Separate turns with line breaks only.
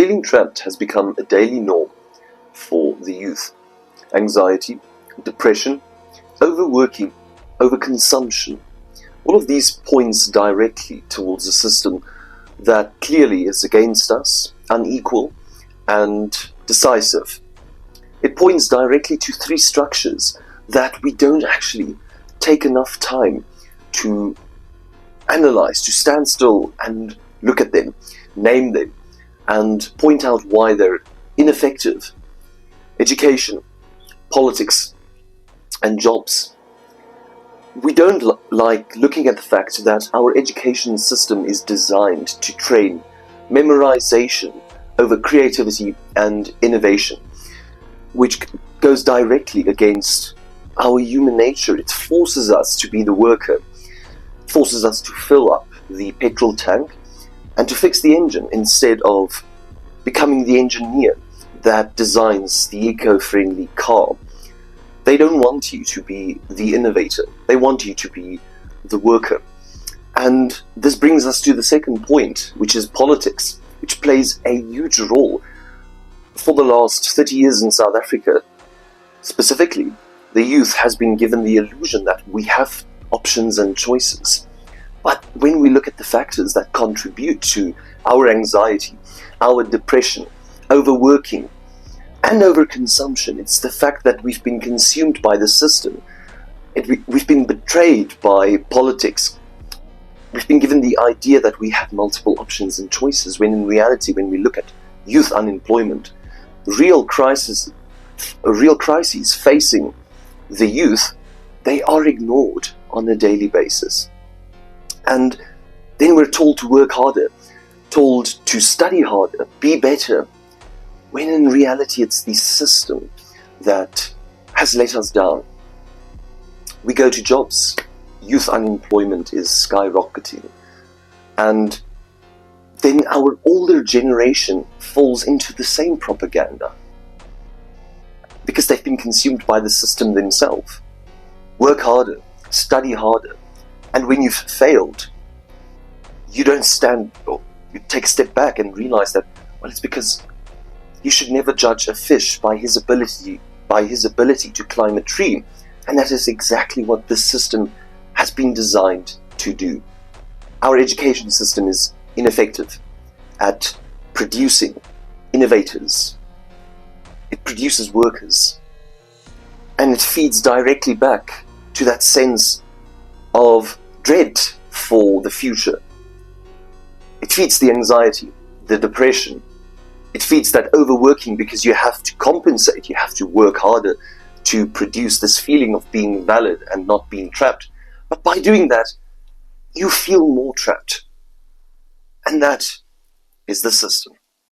Feeling trapped has become a daily norm for the youth. Anxiety, depression, overworking, overconsumption, all of these points directly towards a system that clearly is against us, unequal, and decisive. It points directly to three structures that we don't actually take enough time to analyze, to stand still and look at them, name them, and point out why they're ineffective. Education, politics, and jobs. We don't like looking at the fact that our education system is designed to train memorization over creativity and innovation, which goes directly against our human nature. It forces us to be the worker, forces us to fill up the petrol tank and to fix the engine instead of becoming the engineer that designs the eco-friendly car. They don't want you to be the innovator. They want you to be the worker. And this brings us to the second point, which is politics, which plays a huge role. For the last 30 years in South Africa, specifically, the youth has been given the illusion that we have options and choices. But when we look at the factors that contribute to our anxiety, our depression, overworking, and overconsumption, it's the fact that we've been consumed by the system. We've been betrayed by politics. We've been given the idea that we have multiple options and choices, when in reality, when we look at youth unemployment, real crises facing the youth, they are ignored on a daily basis. And then we're told to work harder, told to study harder, be better, when in reality it's the system that has let us down. We go to jobs, youth unemployment is skyrocketing, and then our older generation falls into the same propaganda because they've been consumed by the system themselves. Work harder, study harder, and when you've failed, you don't stand, or you take a step back and realize that, well, it's because you should never judge a fish by his ability to climb a tree, and that is exactly what this system has been designed to do. Our education system is ineffective at producing innovators. It produces workers, and it feeds directly back to that sense of dread for the future. It feeds the anxiety, the depression. It feeds that overworking because you have to compensate, you have to work harder to produce this feeling of being valid and not being trapped. But by doing that, you feel more trapped. And that is the system.